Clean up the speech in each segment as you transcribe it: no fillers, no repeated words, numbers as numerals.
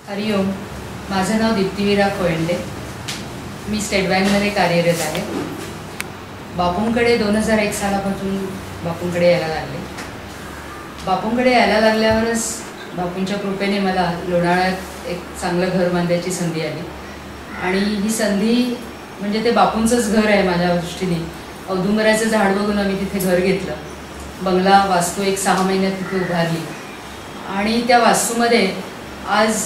हरिओम, माझं नाव दीप्तिवीरा कोयंडे. मी स्टेट बँकमध्ये कार्यरत आहे. बापूंकडे 2001 सालापासून बापूंकडे यायला लागले. बापूंकडे यायला लागल्यावरच बापूंच्या कृपेने मला लोणावळ्यात एक चांगलं घर बांधायची संधी आली. आणि ही संधी म्हणजे ते बापूंचंच घर आहे माझ्या दृष्टीने. औदुंबराचं झाड बघून आम्ही तिथे घर घेतलं. बंगला वास्तू एक 6 महिन्यात तिथे उभारली. आणि त्या वास्तूमध्ये आज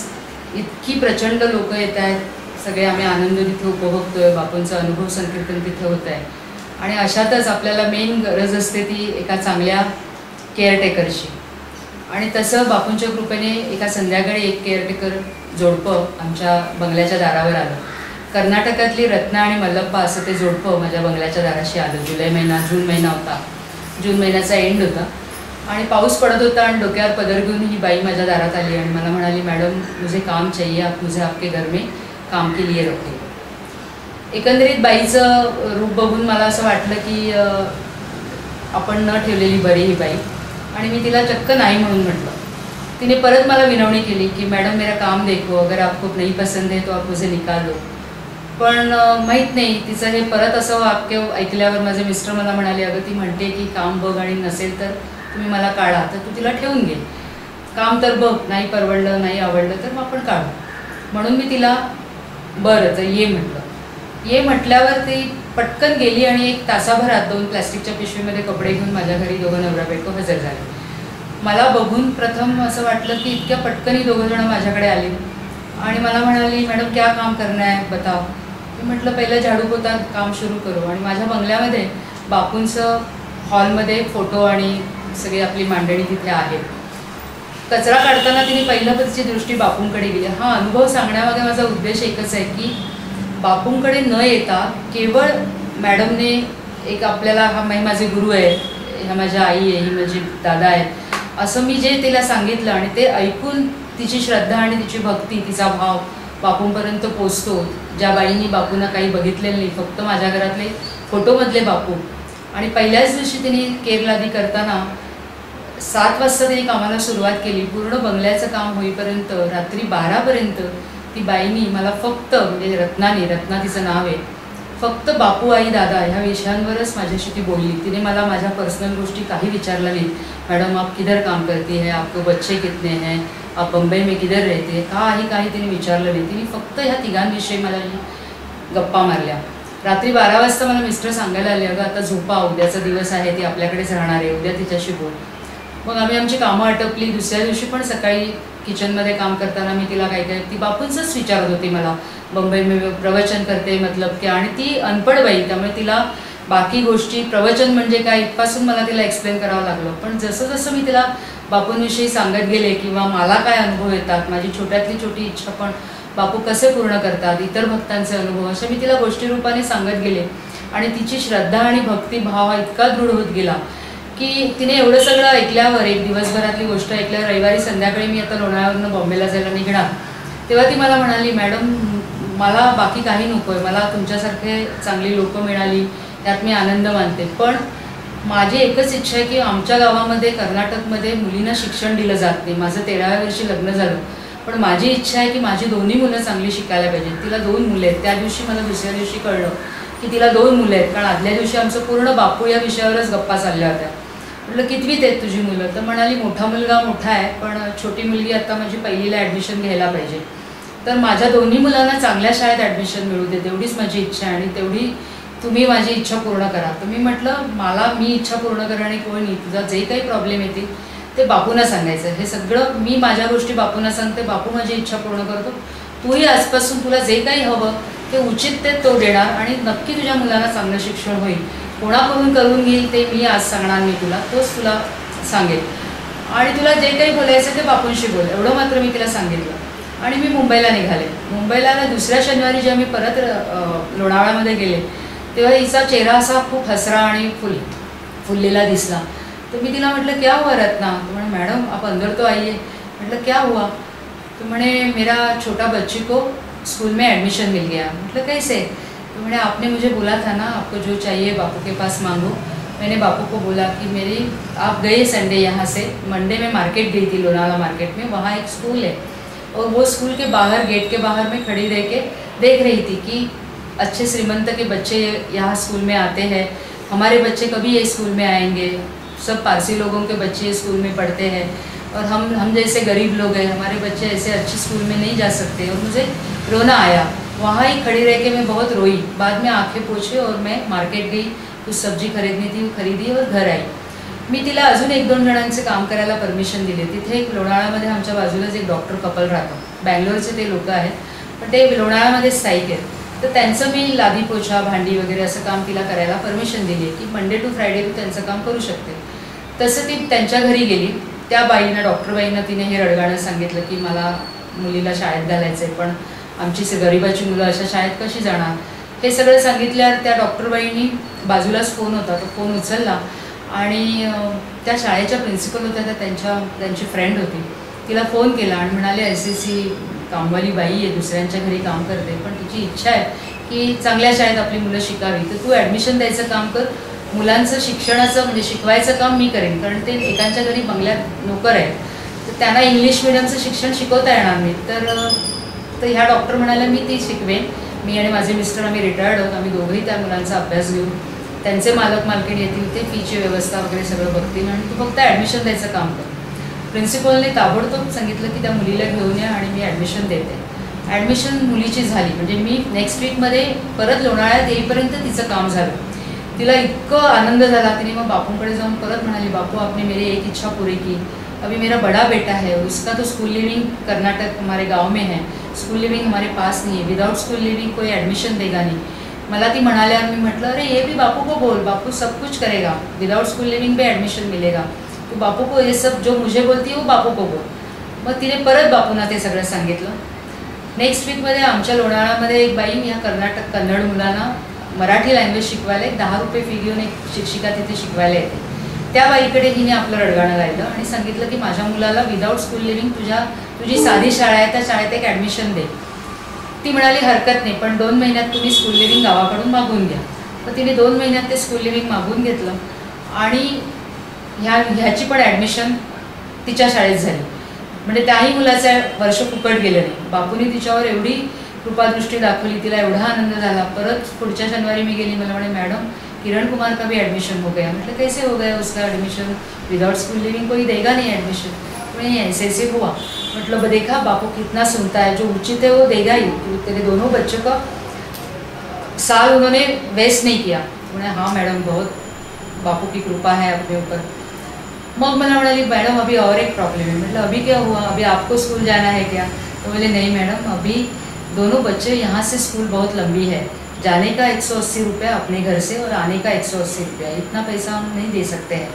इतकी प्रचंड लोक येत आहेत. सगळे आम्ही आनंद तिथे उपभोगतोय. बापूंचं अनुभव संकीर्तन तिथे होत आहे. आणि अशातच आपल्याला मेन गरज असते ती एका चांगल्या केअरटेकरची. आणि तसं बापूंच्या कृपेने एका संध्याकाळी एक केअरटेकर जोडपं आमच्या बंगल्याच्या दारावर आलं. कर्नाटकातली रत्ना आणि मल्लप्पा असं ते जोडपं माझ्या बंगल्याच्या दाराशी आलं. जून महिना होता. जून महिन्याचा एंड होता आणि पाऊस पडत होता. आणि डोक्यावर पदर घेऊन ही बाई माझ्या दारात आली आणि मला म्हणाली, मॅडम मुझे काम चाहिए, आप मुझे आपके घर में काम के लिए रखिए. एकंदरीत बाईचं रूप बघून मला असं वाटलं की आपण न ठेवलेली बरी ही बाई. आणि मी तिला चक्क नाही म्हणून म्हटलं. तिने परत मला विनवणी केली की मॅडम मेरा काम देखो, अगर आपको नहीं पसंद है तो आप मुझे निकाल दो. पण माहीत नाही तिचं हे परत असं वाक्य ऐकल्यावर माझे मिस्टर मला म्हणाले, अगं ती म्हणते की काम बघ आणि नसेल तर तुम्ही मला काढा, तर तू तिला ठेवून घे. काम तर बघ, नाही परवडलं नाही आवडलं तर मग आपण काढू. म्हणून मी तिला बरं तर ये म्हटलं. ये म्हटल्यावर ती पटकन गेली आणि 1 तासाभरात 2 प्लॅस्टिकच्या पिशवीमध्ये कपडे घेऊन माझ्या घरी दोघं नवरा बायको हजर झाले. मला बघून प्रथम असं वाटलं की इतक्या पटकन दोघं जण माझ्याकडे आले आणि मला म्हणाली, मॅडम क्या काम करना है बताओ. मी म्हटलं पहिलं झाडू पोता काम सुरू करू. आणि माझ्या बंगल्यामध्ये बापूंचं हॉलमध्ये फोटो आणि सगळी आपली मांडणी तिथे आहे. कचरा काढताना तिने पहिलं तिची दृष्टी बापूंकडे गेली. हा अनुभव सांगण्यामागे माझा उद्देश एकच आहे की बापूंकडे न येता केवळ मॅडमने एक आपल्याला हा माझे गुरु आहेत, ह्या माझ्या आई आहे, ही माझी दादा आहेत असं मी जे तिला सांगितलं आणि ते ऐकून तिची श्रद्धा आणि तिची भक्ती, तिचा भाव बापूंपर्यंत पोचतो. ज्या बाईंनी बापूंना काही बघितलेलं नाही, फक्त माझ्या घरातले फोटोमधले बापू. आणि पहिल्याच दिवशी तिने केरलादी करताना 7 वाजता तिने कामाला सुरुवात केली. पूर्ण बंगल्याचं काम होईपर्यंत रात्री 12पर्यंत ती बाईनी मला फक्त म्हणजे रत्ना तिचं नाव आहे, फक्त बापू आई दादा ह्या विषयांवरच माझ्याशी ती बोलली. तिने मला माझ्या पर्सनल गोष्टी काही विचारल्या नाही. मॅडम आप किधर काम करती है, आपको बच्चे कितने हैं, आप बंबई में किधर रहते, काही तिने विचारलं नाही. तिने फक्त ह्या तिघांविषयी मला गप्पा मारल्या. रात्री 12 वाजता मला मिस्टर सांगायला आले, अगं आता झोपा, उद्याचा दिवस आहे, ती आपल्याकडेच राहणार आहे, उद्या तिच्याशी बोल. मग आम्ही आमची कामं आटपली. दुसऱ्या दिवशी पण सकाळी किचनमध्ये काम करताना मी तिला काय ती बापूंचंच विचारत होती मला, बंबई में प्रवचन करते मतलब क्या. आणि ती अनपढ बाई, त्यामुळे तिला बाकी गोष्टी प्रवचन म्हणजे काय इथपासून मला तिला एक्सप्लेन करावं लागलं. पण जसं जसं मी तिला बापूंविषयी सांगत गेले किंवा मला काय अनुभव येतात, माझी छोट्यातली छोटी इच्छा पण बापू कसे पूर्ण करतात, इतर भक्तांचे अनुभव, अशा मी तिला गोष्टी रूपाने सांगत गेले. आणि तिची श्रद्धा आणि भक्तिभाव हा इतका दृढ होत गेला की तिने एवढं सगळं ऐकल्यावर, एक दिवसभरातली गोष्ट ऐकल्यावर रविवारी संध्याकाळी मी आता लोणावळ्यावरनं बॉम्बेला जायला निघणार तेव्हा ती मला म्हणाली, मॅडम मला बाकी काही नको आहे, मला तुमच्यासारखे चांगली लोकं मिळाली त्यात मी आनंद मानते. पण माझी एकच इच्छा आहे की आमच्या गावामध्ये कर्नाटकमध्ये मुलींना शिक्षण दिलं जात नाही. माझं 13व्या वर्षी लग्न झालं, पण माझी इच्छा आहे की माझी दोन्ही मुलं चांगली शिकायला पाहिजेत. तिला 2 मुलं आहेत. त्या दिवशी मला दुसऱ्या दिवशी कळलं की तिला 2 मुलं आहेत, कारण आदल्या दिवशी आमचं पूर्ण बापू या विषयावरच गप्पा चालल्या होत्या. म्हटलं कितवीत आहेत तुझी मुलं, तर म्हणाली मोठा मुलगा मोठा आहे, पण छोटी मुलगी आता माझी 1लीला ॲडमिशन घ्यायला पाहिजे. तर माझ्या दोन्ही मुलांना चांगल्या शाळेत ॲडमिशन मिळू दे, तेवढीच माझी इच्छा आहे आणि तेवढी तुम्ही माझी इच्छा पूर्ण करा. तर मी म्हटलं मी इच्छा पूर्ण करणे कोण नाही, तुझा जे काही प्रॉब्लेम येतील ते बापूंना सांगायचं. हे सगळं मी माझ्या गोष्टी बापूंना सांगते, बापू माझी इच्छा पूर्ण करतो. तूही आजपासून तुला जे काही हवं ते उचित ते तो देणार आणि नक्की तुझ्या मुलांना चांगलं शिक्षण होईल. कोणाकडून करून घेईल ते मी आज सांगणार नाही तुला, तोच तुला सांगेल. आणि तुला जे काही बोलायचं ते बापूंशी बोल, एवढं मात्र मी तिला सांगितलं. आणि मी मुंबईला निघाले. मुंबईला दुसऱ्या शनिवारी जेव्हा मी परत लोणावळ्यामध्ये गेले तेव्हा हिचा चेहरा असा खूप हसरा आणि फुललेला दिसला. तर मी तिला म्हटलं क्या हुआ रत्ना. तो म्हणे मॅडम आप अंदर तो आइए. म्हटलं क्या हुआ. तो म्हणे मेरा छोटा बच्ची को स्कूल में एडमिशन मिल गया. म्हटलं कैसे. तो म्हणे आपने मुझे बोला था ना आपको जो चाहिए बापू के पास मांगो. मैंने बापू को बोला कि आप गए संडे यहाँ से, मंडे में मार्केट गई थी लोनावाला मार्केट में, वहाँ एक स्कूल है और वो स्कूल के बाहर, गेट के बाहर में खड़ी रह के देख रही थी कि अच्छे श्रीमंत के बच्चे यहाँ स्कूल में आते हैं, हमारे बच्चे कभी ये स्कूल में आएंगे, सब पारसी लोगों के बच्चे स्कूल में पढ़ते हैं और हम जैसे गरीब लोग हैं, हमारे बच्चे ऐसे अच्छे स्कूल में नहीं जा सकते। और मुझे रोना आया, वहाँ ही खड़ी रह के मैं बहुत रोई। बाद में आंखें पोछे और मैं मार्केट गई, कुछ सब्जी खरीदनी थी, वो खरीदी और घर आई। मी तिला अजून 1-2 जणांचे काम करायला परमिशन दिली। तिथे एक लोणावळ्यामध्ये आमच्या बाजूलाच एक डॉक्टर कपल राहतो, बँगलोरचे ते लोक आहेत, पण ते लोणावळ्यामध्ये स्थायिक आहेत, तर त्यांचं मी लादी पोछा, भांडी वगैरे असं काम तिला करायला परमिशन दिली आहे की मंडे टू फ्रायडे तू त्यांचं काम करू शकते। तसं ती त्यांच्या घरी गेली। त्या बाईनं, डॉक्टरबाईंना तिने हे रडगाणं सांगितलं की मला मुलीला शाळेत घालायचं आहे, पण आमची गरिबाची मुलं अशा शाळेत कशी जाणार, हे सगळं सांगितल्यावर त्या डॉक्टरबाईंनी, बाजूलाच फोन होता, तो फोन उचलला आणि त्या शाळेच्या प्रिन्सिपल होत्या, त्या त्यांची फ्रेंड होती, तिला फोन केला आणि म्हणाले SSC कामवाली बाई आहे, दुसऱ्यांच्या घरी काम करते, पण तिची इच्छा आहे की चांगल्या शाळेत आपली मुलं शिकावी, तर तू ॲडमिशन द्यायचं काम कर, मुलांचं शिक्षणाचं म्हणजे शिकवायचं काम मी करेन, कारण ते एकांच्या घरी बंगल्यात नोकर आहेत, तर त्यांना इंग्लिश मिडियमचं शिक्षण शिकवता येणार नाही। तर ह्या डॉक्टर म्हणाल्या मी ती शिकवेन, मी आणि माझे मिस्टर आम्ही रिटायर्ड आहोत, आम्ही दोघंही त्या मुलांचा अभ्यास घेऊ, त्यांचे मालक मालकीण येतील, ते फीची व्यवस्था वगैरे सगळं बघतील आणि तू फक्त ॲडमिशन द्यायचं काम कर। प्रिन्सिपलने ताबडतोब सांगितलं की त्या मुलीला घेऊन या आणि मी ॲडमिशन देते। ॲडमिशन मुलीची झाली, म्हणजे मी नेक्स्ट वीकमध्ये परत लोणावळ्यात येईपर्यंत तिचं काम झालं। तिला इतकं आनंद झाला, तिने मग बापूंकडे जाऊन परत म्हणाली, बापू आपने मेरी एक इच्छा पूरी की, अभी मेरा बड़ा बेटा है, उसका तो स्कूल लिविंग कर्नाटक हमारे गांव में है, स्कूल लिविंग हमारे पास नहीं है, विदाउट स्कूल लिविंग कोई एडमिशन देगा नहीं। मला ती म्हणाल्यावर मी म्हटलं अरे ये भी बापू को बोल, बापू सब कुछ करेगा, विदाउट स्कूल लिविंग भी एडमिशन मिलेगा, तो बापू को ये सब जो मुझे बोलती है वो बापू को बोल। मग तिने परत बापूंना ते सगळं सांगितलं। नेक्स्ट वीकमध्ये आमच्या लोणावळ्यामध्ये एक बाई या कन्नड मुलांना मराठी लँग्वेज शिकवायला 10 रुपये फी घेऊन एक शिक्षिका तिथे शिकवायला येते, त्या बाईकडे हिने आपलं रडगाणं गायलं आणि सांगितलं की माझ्या मुलाला विदाउट स्कूल लिविंग तुझी साधी शाळा आहे त्या शाळेत एक ॲडमिशन दे। ती म्हणाली हरकत नाही, पण 2 महिन्यात तुम्ही स्कूल लिविंग गावाकडून मागून घ्या। तर तिने 2 महिन्यात ते स्कूल लिविंग मागून घेतलं आणि ह्याची पण ॲडमिशन तिच्या शाळेत झाली, म्हणजे त्याही मुलाचं वर्ष फुकट गेलं नाही। बापूंनी तिच्यावर एवढी कृपादृष्टी दाखवली, तिला एवढा आनंद झाला। परत पुढच्या शनिवारी मी गेली, मला म्हणे मॅडम किरण कुमार का भी एडमिशन हो गया। मतलब कैसे हो गया उसका एडमिशन, विदाउट स्कूल लिविंग कोई देगा नहीं एडमिशन। मैंने ऐसे हुआ, मतलब देखा बापू कितना सुनता है, जो उचित है वो देगा ही, तेरे दोनों बच्चों का साल उन्होंने वेस्ट नहीं किया। उन्हें हाँ मैडम बहुत बापू की कृपा है अपने ऊपर। मग मला म्हणाली मैडम अभी और एक प्रॉब्लम है। मतलब अभी क्या हुआ, अभी आपको स्कूल जाना है क्या? तो बोले नहीं मैडम, अभी दोनों बच्चे यहाँ से स्कूल बहुत लंबी है, जाने का 180 रुपया अपने घर से और आने का 180 रुपया, इतना पैसा हम नहीं दे सकते हैं,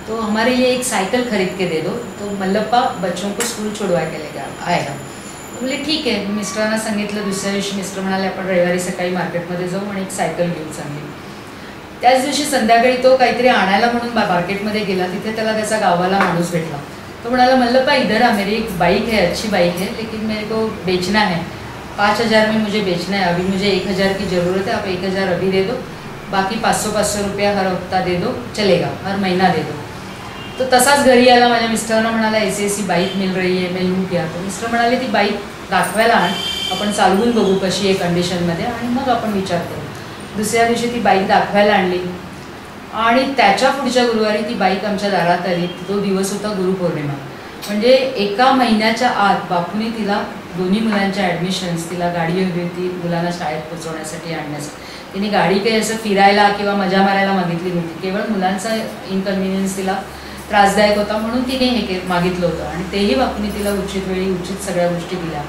तो हमारे लिए एक साइकिल खरीद के दे दो, तो मल्लप्पा बच्चों को स्कूल छोड़वा के लेगा आएगा। बोले ठीक आहे। मिस्टरांना सांगितलं। दुसऱ्या दिवशी मिस्टर म्हणाले आपण रविवारी सकाळी मार्केटमध्ये जाऊ आणि एक सायकल घेऊन चांगली। त्याच दिवशी संध्याकाळी तो काहीतरी आणायला म्हणून मार्केटमध्ये गेला, तिथे त्याला त्याचा गाववाला माणूस भेटला। तो म्हणाला मल्लप्पा इधर आ, मेरी एक बाइक है, अच्छी बाइक है, लेकिन मेरे को बेचना है, 5000 में मुझे बेचना है, अभी मुझे 1000 की ज़रूरत है, आप 1000 अभी दे दो, बाकी 500 रुपया हर हफ्ता दे दो, चलेगा, हर महीना दे दो। तो तसाच घरी आला, माझ्या मिस्टरांना म्हणाला ऐसी बाईक मिल रही है, मैं लूँ क्या? तो मिस्टर म्हणाले ती बाईक दाखवायला आण, आपण चालवून बघू कशी आहे कंडिशनमध्ये आणि मग आपण विचार करू। दुसऱ्या दिवशी ती बाईक दाखवायला आणली आणि त्याच्या पुढच्या गुरुवारी ती बाईक आमच्या दारात आली। तो दिवस होता गुरुपौर्णिमा, म्हणजे एका महिन्याच्या आत बापूंनी तिला दोन्ही मुलांच्या ॲडमिशन्स, तिला गाडी हवी होती मुलांना शाळेत पोहोचवण्यासाठी आणण्यासाठी। तिने गाडी काही असं फिरायला किंवा मजा मारायला मागितली नव्हती, केवळ मुलांचा इनकन्व्हिनियन्स तिला त्रासदायक होता म्हणून तिने हे मागितलं होतं आणि तेही बापूंनी तिला उचित वेळी उचित सगळ्या गोष्टी दिल्या।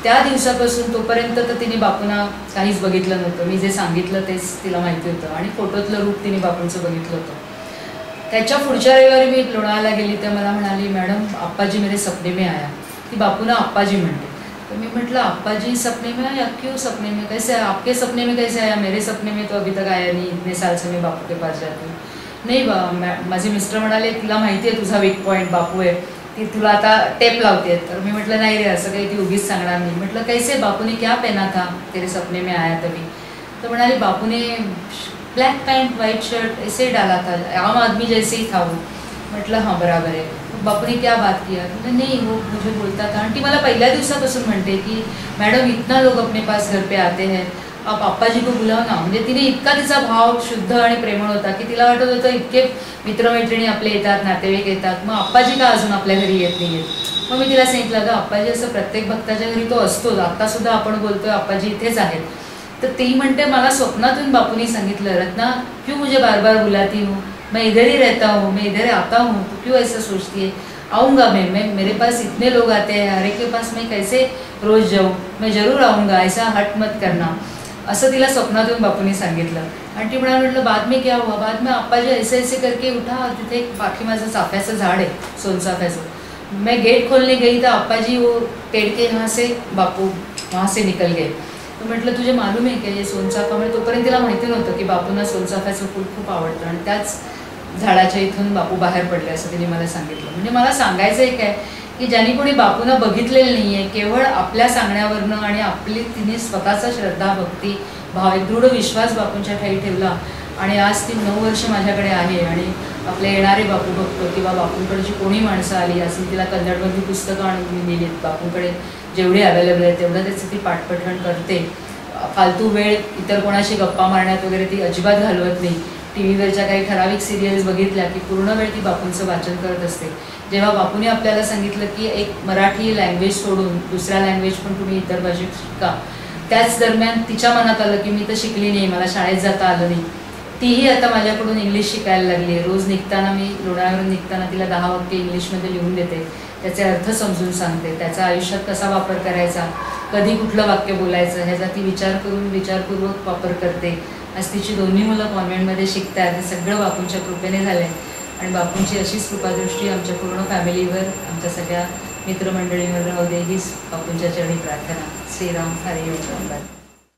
त्या दिवसापासून तोपर्यंत तर तिने बापूंना काहीच बघितलं नव्हतं, मी जे सांगितलं तेच तिला माहिती होतं आणि फोटोतलं रूप तिने बापूंचं बघितलं होतं। त्याच्या पुढच्या रविवारी मी लोणावळ्याला गेली तर मला म्हणाली मॅडम अप्पाजी मेरे सपने में आया। ती बापूंना अप्पाजी म्हणते। तो मैं म्हटलं अप्पाजी सपने में आया, क्यों सपने में, कैसे आपके सपने में कैसे आया, मेरे सपने में तो अभी तक आया नहीं, इतने साल से मैं बापू के पास जाती हूँ। नाही माझे मिस्टर म्हणाले तिला माहिती आहे तुझा वीक पॉईंट बापू आहे, ती तुला आता टेप लावते। तर मी म्हटलं नाही रे, असं काही ती उगीच सांगणार नाही। म्हटलं कैसे, बापू ने क्या पहना था तेरे सपने में आया तभी? तो म्हणाले बापू ने ब्लैक पैंट वाइट शर्ट ऐसे डाला था, आम आदमी जैसे ही था वो। म्हटलं हाँ बराबर है। बापू ने क्या बात किया, तो नहीं वो मुझे बोलता था. आणि ती मला पहिल्या दिवसापासून म्हणते की मॅडम इतना लोग अपने पास घर पे आते हैं, आप आप्पाजी को बुलाव ना. म्हणजे तिने इतका तिचा भाव शुद्ध आणि प्रेमळ होता की तिला वाटत होतं इतके मित्रमैत्रिणी आपले येतात, नातेवाईक येतात, मग आप्पाजी का अजून आपल्या घरी येत नाही आहेत. मग मी तिला सांगितलं अगं आप्पाजी असं प्रत्येक भक्ताच्या घरी तो असतोच, आत्तासुद्धा आपण बोलतोय आप्पाजी इथेच आहेत. तर ती म्हणते मला स्वप्नातून बापूंनी सांगितलं, रत्ना क्यों मुझे बार बार बुलाती हूँ, मैं इधर ही रहता हूँ, मैं इधर आता हूँ, तो क्यों ऐसा सोचती है, आऊँगा मैं मेरे पास इतने लोग आते हैं, हर एक के पास मैं कैसे रोज जाऊँ, मैं जरूर आऊँगा, ऐसा हट मत करना. असं तिला स्वप्नातून बापूंनी सांगितलं. आणि ती म्हटलं बाद में क्या हुआ, बाद में आप्पाजी ऐसे ऐसे करके उठा, तिथे एक बाकी माझं चाफ्याचं झाड आहे सोनचाफ्याचं. मैं गेट खोलने गई तो आप्पाजी वो पेड़ के यहाँ से बापू वहाँ से निकल गए. तो म्हटलं तुझे मालूम आहे की हे सोनचाफा, म्हणजे तोपर्यंत तिला माहिती नव्हतं की बापूंना सोनचाफ्याचं फूल खूप आवडतं आणि त्याच झाडाच्या इथून बापू बाहेर पडले असं तिने मला सांगितलं. म्हणजे मला सांगायचं एक आहे की ज्यांनी कोणी बापूंना बघितलेलं नाही आहे, केवळ आपल्या सांगण्यावरनं आणि आपली तिने स्वतःचा श्रद्धा भक्ती भाव एक दृढ विश्वास बापूंच्या ठाई ठेवला आणि आज ती 9 वर्ष माझ्याकडे आहे. आणि आपले येणारे बापू बघतो किंवा बापूंकडची कोणी माणसं आली असेल, तिला कन्नडमधली पुस्तकं आणून मी दिलीत, बापूंकडे जेवढे अवेलेबल आहेत तेवढं त्याचं ती पाठपठण करते. फालतू वेळ इतर कोणाशी गप्पा मारण्यात वगैरे ती अजिबात घालवत नाही. टी व्हीवरच्या काही ठराविक सिरियल्स बघितल्या की पूर्ण वेळ ती बापूंचं वाचन करत असते. जेव्हा बापूने आपल्याला सांगितलं की एक मराठी लँग्वेज सोडून दुसऱ्या लँग्वेज पण तुम्ही इतर भाषेत शिका, त्याच दरम्यान तिच्या मनात आलं की मी तर शिकली नाही, मला शाळेत जाता आलं नाही. तीही आता माझ्याकडून इंग्लिश शिकायला लागली आहे. रोज निघताना मी लोणावळ्यावरून निघताना तिला 10 वाक्य इंग्लिशमध्ये लिहून देते, त्याचे अर्थ समजून सांगते, त्याचा आयुष्यात कसा वापर करायचा, कधी कुठलं वाक्य बोलायचं ह्याचा ती विचारपूर्वक वापर करते. आज तिची दोन्ही मुलं कॉन्व्हेंटमध्ये शिकतात. हे सगळं बापूंच्या कृपेने झालं आहे आणि बापूंची अशीच कृपादृष्टी आमच्या पूर्ण फॅमिलीवर, आमच्या सगळ्या मित्रमंडळीवर राहू दे हीच बापूंच्या चरणी प्रार्थना. श्रीराम हरी ओम.